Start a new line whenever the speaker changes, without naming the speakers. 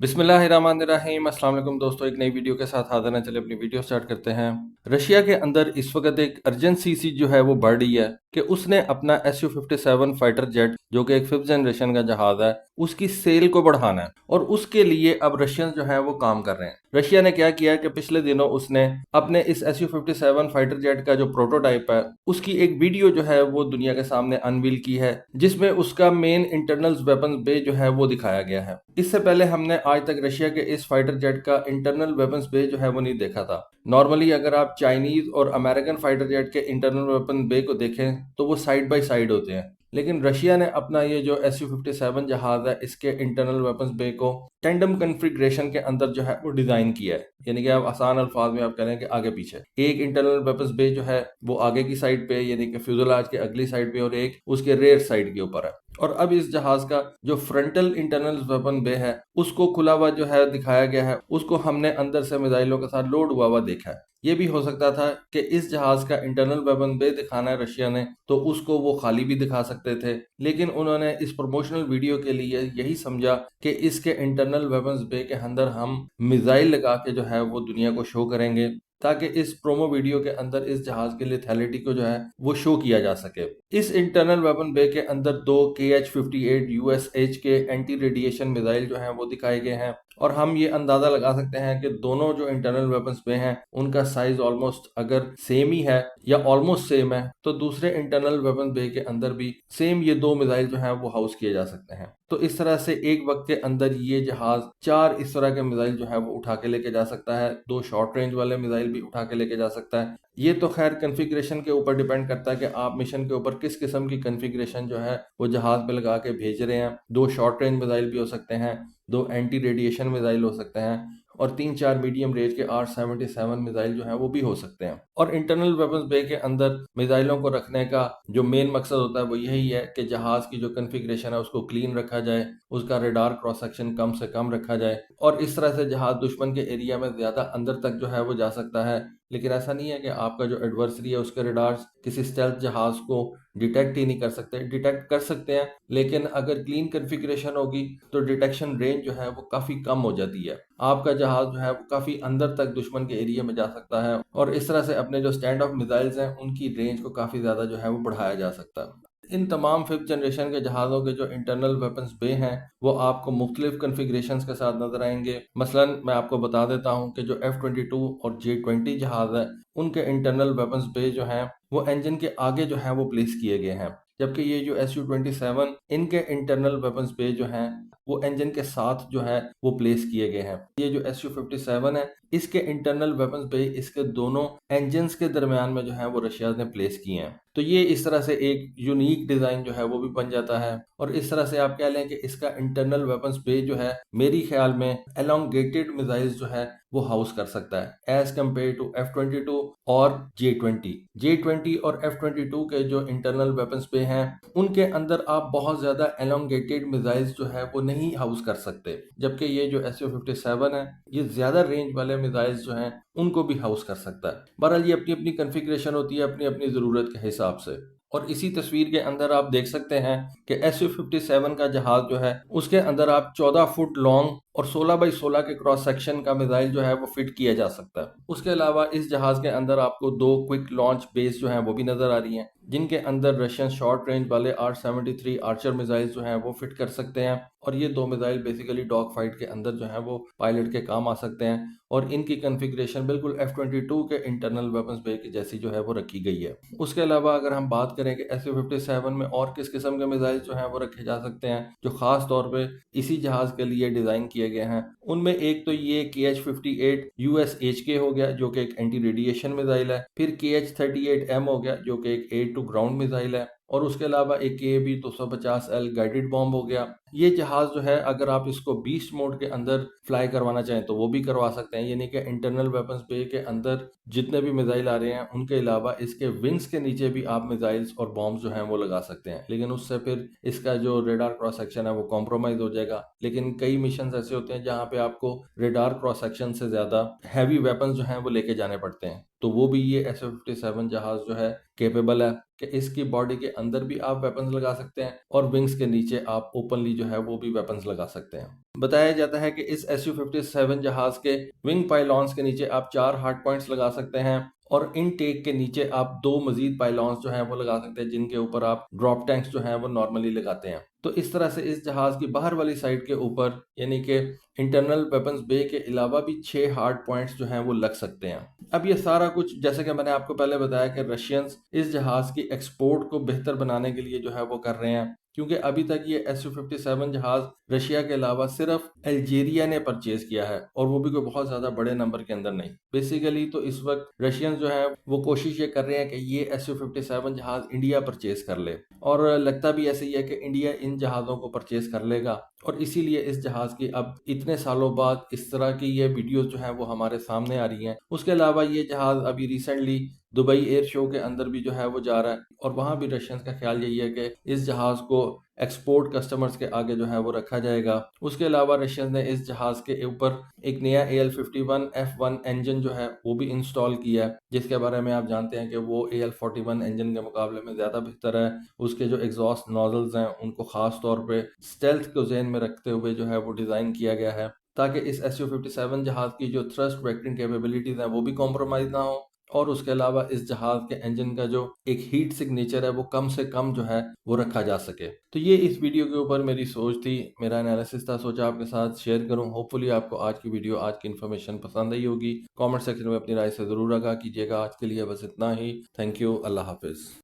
बिस्मिल्लाहिर्रहमानिर्रहीम। अस्सलाम वालेकुम दोस्तों, एक नई वीडियो के साथ हाजिर हैं। चलिए अपनी वीडियो स्टार्ट करते हैं। रशिया के अंदर इस वक्त एक अर्जेंसी सी जो है वो बढ़ रही है कि उसने अपना SU-57 फाइटर जेट जो कि एक 5th जनरेशन का जहाज है उसकी सेल को बढ़ाना है और उसके लिए अब रशियन जो है वो काम कर रहे हैं। रशिया ने क्या किया कि पिछले दिनों उसने अपने इस SU-57 फाइटर जेट का जो प्रोटोटाइप है उसकी एक वीडियो जो है वो दुनिया के सामने अनवील की है, जिसमें उसका मेन इंटरनल वेपन बे जो है वो दिखाया गया है। इससे पहले हमने आज तक रशिया के इस फाइटर जेट का इंटरनल वेपन्स बे जो है वो नहीं देखा था। नॉर्मली अगर आप चाइनीज और अमेरिकन फाइटर जेट के इंटरनल वेपन बे को देखें तो वो साइड बाय साइड होते हैं, लेकिन रशिया ने अपना ये जो SU-57 जहाज है इसके इंटरनल वेपन्स बे को टेंडम कन्फिग्रेशन के अंदर जो है वो डिजाइन किया है। यानी कि आप आसान अल्फाज में आप कह रहे हैं कि आगे पीछे एक इंटरनल वेपन्स बे जो है वो आगे की साइड पे यानी कि फ्यूजलाज के अगली साइड पे और एक उसके रेयर साइड के ऊपर है। और अब इस जहाज का जो फ्रंटल इंटरनल वेपन बे है उसको खुला हुआ जो है दिखाया गया है, उसको हमने अंदर से मिसाइलों के साथ लोड हुआ देखा है। ये भी हो सकता था कि इस जहाज का इंटरनल वेपन बे दिखाना है रशिया ने तो उसको वो खाली भी दिखा सकते थे, लेकिन उन्होंने इस प्रमोशनल वीडियो के लिए यही समझा कि इसके इंटरनल वेपन्स बे के अंदर हम मिसाइल लगा के जो है वो दुनिया को शो करेंगे ताकि इस प्रोमो वीडियो के अंदर इस जहाज के लेथैलिटी को जो है वो शो किया जा सके। इस इंटरनल वेपन बे के अंदर दो KH-58 USH के एंटी रेडिएशन मिसाइल जो हैं वो दिखाए गए हैं और हम ये अंदाजा लगा सकते हैं कि दोनों जो इंटरनल वेपन्स बे हैं उनका साइज ऑलमोस्ट अगर सेम ही है या ऑलमोस्ट सेम है तो दूसरे इंटरनल वेपन बे के अंदर भी सेम ये दो मिसाइल जो हैं वो हाउस किए जा सकते हैं। तो इस तरह से एक वक्त के अंदर ये जहाज 4 इस तरह के मिसाइल जो है वो उठा के लेके जा सकता है, 2 शॉर्ट रेंज वाले मिसाइल भी उठा के लेके जा सकता है। ये तो खैर कन्फिग्रेशन के ऊपर डिपेंड करता है कि आप मिशन के ऊपर किस किस्म की कन्फिग्रेशन जो है वो जहाज पे लगा के भेज रहे हैं। 2 शॉर्ट रेंज मिसाइल भी हो सकते हैं, 2 एंटी रेडिएशन मिसाइल हो सकते हैं और 3-4 मीडियम रेंज के R-77 मिसाइल जो है वो भी हो सकते हैं। और इंटरनल वेपन्स बे के अंदर मिसाइलों को रखने का जो मेन मकसद होता है वो यही है कि जहाज की जो कन्फिग्रेशन है उसको क्लीन रखा जाए, उसका रेडार क्रॉस सेक्शन कम से कम रखा जाए और इस तरह से जहाज दुश्मन के एरिया में ज्यादा अंदर तक जो है वो जा सकता है। लेकिन ऐसा नहीं है कि आपका जो एडवर्सरी है उसके रेडार्स किसी स्टेल्थ जहाज को डिटेक्ट ही नहीं कर सकते, डिटेक्ट कर सकते हैं, लेकिन अगर क्लीन कन्फिग्रेशन होगी तो डिटेक्शन रेंज जो है वो काफी कम हो जाती है। आपका जहाज जो है वो काफी अंदर तक दुश्मन के एरिया में जा सकता है और इस तरह से अपने जो स्टैंड ऑफ मिसाइल्स हैं उनकी रेंज को काफी ज्यादा जो है वो बढ़ाया जा सकता है। इन तमाम 5th जनरेशन के जहाज़ों के जो इंटरनल वेपन्स बे हैं वो आपको मुख्तलिफ कन्फिग्रेशंस के साथ नजर आएंगे। मसलन मैं आपको बता देता हूँ कि जो F-22 और J-20 जहाज़ है उनके इंटरनल वेपन्स बे जो हैं वो इंजन के आगे जो है वो प्लेस किए गए हैं, जबकि ये जो SU-27 इनके इंटरनल वेपन्स बे जो हैं वो इंजन के साथ जो है वो प्लेस किए गए हैं। ये जो SU-57 है इसके इंटरनल वेपन्स बे इसके दोनों इंजन्स के दरमियान में जो है वो रशिया ने प्लेस किए हैं। तो ये इस तरह से एक यूनिक डिजाइन जो है वो भी बन जाता है और इस तरह से आप कह लें कि इसका इंटरनल वेपन्स बे जो है मेरी ख्याल में एलोंगेटेड मिसाइल्स जो है वो हाउस कर सकता है एज कम्पेयर टू F-22 और J-20 और F-22 के जो इंटरनल वेपन्स बे हैं उनके अंदर आप बहुत ज्यादा एलोंगेटेड मिसाइल्स जो है वो नहीं हाउस कर सकते, जबकि ये जो SU-57 है ये ज्यादा रेंज वाले मिसाइल्स जो हैं उनको भी हाउस कर सकता है। बहरहाल ये अपनी अपनी कन्फिग्रेशन होती है अपनी अपनी ज़रूरत के हिसाब से। और इसी तस्वीर के अंदर आप देख सकते हैं कि SU-57 का जहाज जो है उसके अंदर आप 14 फुट लॉन्ग और 16 बाई 16 के क्रॉस सेक्शन का मिसाइल जो है वो फिट किया जा सकता है। उसके अलावा इस जहाज के अंदर आपको 2 क्विक लॉन्च बेस जो हैं वो भी नजर आ रही हैं, जिनके अंदर रशियन शॉर्ट रेंज वाले R-73 आर्चर मिसाइल जो हैं वो फिट कर सकते हैं और ये 2 मिसाइल बेसिकली डॉग फाइट के अंदर जो है वो पायलट के काम आ सकते हैं और इनकी कन्फिग्रेशन बिल्कुल F-22 के इंटरनल वेपन्स बे की जैसी जो है वो रखी गई है। उसके अलावा अगर हम बात करें कि SU-57 में और किस किस्म के मिसाइल जो हैं वो रखे जा सकते हैं जो खास तौर पे इसी जहाज के लिए डिजाइन किए गए हैं, उनमें एक तो ये KH-58 USHK हो गया जो कि एक एंटी रेडिएशन मिसाइल है, फिर KH-38M हो गया जो कि एक एयर टू ग्राउंड मिसाइल है और उसके अलावा एक KAB-250L गाइडेड बॉम्ब हो गया। ये जहाज जो है अगर आप इसको बीस्ट मोड के अंदर फ्लाई करवाना चाहें तो वो भी करवा सकते हैं, यानी कि इंटरनल वेपन्स बे के अंदर जितने भी मिसाइल आ रहे हैं उनके अलावा इसके विंग्स के नीचे भी आप मिसाइल्स और बॉम्ब्स जो हैं वो लगा सकते हैं, लेकिन उससे फिर इसका जो रेडार क्रॉस सेक्शन है वो कॉम्प्रोमाइज हो जाएगा। लेकिन कई मिशन ऐसे होते हैं जहाँ पे आपको रेडार क्रॉस सेक्शन से ज्यादा हैवी वेपन्स जो हैं वो लेके जाने पड़ते हैं, तो वो भी ये SU-57 जहाज जो है केपेबल है कि इसकी बॉडी के अंदर भी आप वेपन्स लगा सकते हैं और विंग्स के नीचे आप ओपनली जो जो है वो भी वेपन्स लगा सकते हैं। बताया जाता है कि इस SU-57 जहाज के विंग पाइलॉन्स के नीचे आप 4 हार्ड पॉइंट्स लगा सकते हैं और इन टेक के नीचे आप 2 मजीद पाइलॉन्स जो हैं वो लगा सकते हैं, जिनके ऊपर आप ड्रॉप टैंक्स जो हैं वो नॉर्मली लगाते हैं। तो इस तरह से इस जहाज की बाहर वाली साइड के ऊपर यानी कि इंटरनल वेपन्स बे के अलावा भी 6 हार्ड पॉइंट्स जो हैं वो लग सकते हैं। अब ये सारा कुछ जैसे कि मैंने आपको पहले बताया कि रशियंस इस जहाज की एक्सपोर्ट को बेहतर बनाने के लिए जो है वो कर रहे हैं, क्योंकि अभी तक ये SU-57 जहाज रशिया के अलावा सिर्फ अल्जीरिया ने परचेज किया है और वो भी कोई बहुत ज्यादा बड़े नंबर के अंदर नहीं। बेसिकली तो इस वक्त रशियंस जो है वो कोशिश ये कर रहे हैं कि ये SU-57 जहाज इंडिया परचेज कर ले, और लगता भी ऐसे ही है कि इंडिया इन जहाज़ों को परचेज कर लेगा और इसीलिए इस जहाज की अब इतने सालों बाद इस तरह की ये वीडियोस जो हैं वो हमारे सामने आ रही हैं। उसके अलावा ये जहाज अभी रिसेंटली दुबई एयर शो के अंदर भी जो है वो जा रहा है और वहां भी रशियंस का ख्याल यही है कि इस जहाज को एक्सपोर्ट कस्टमर्स के आगे जो है वो रखा जाएगा। उसके अलावा रशियंस ने इस जहाज के ऊपर एक नया AL-51F1 इंजन जो है वो भी इंस्टॉल किया है, जिसके बारे में आप जानते हैं कि वो AL-41 इंजन के मुकाबले में ज़्यादा बेहतर है। उसके जो एग्जॉस्ट नोजल्स हैं उनको ख़ास तौर पे स्टेल्थ को ज़हन में रखते हुए जो है वो डिज़ाइन किया गया है, ताकि इस SU-57 जहाज़ की जो थ्रस्ट वेक्टरिंग कैपेबिलिटीज़ हैं वो भी कॉम्प्रोमाइज़ ना हो, और उसके अलावा इस जहाज के इंजन का जो एक हीट सिग्नेचर है वो कम से कम जो है वो रखा जा सके। तो ये इस वीडियो के ऊपर मेरी सोच थी, मेरा एनालिसिस था, सोचा आपके साथ शेयर करूं। होपफुली आपको आज की वीडियो, आज की इन्फॉर्मेशन पसंद आई होगी। कमेंट सेक्शन में अपनी राय से ज़रूर आगाह कीजिएगा। आज के लिए बस इतना ही। Thank you. अल्लाह हाफिज़।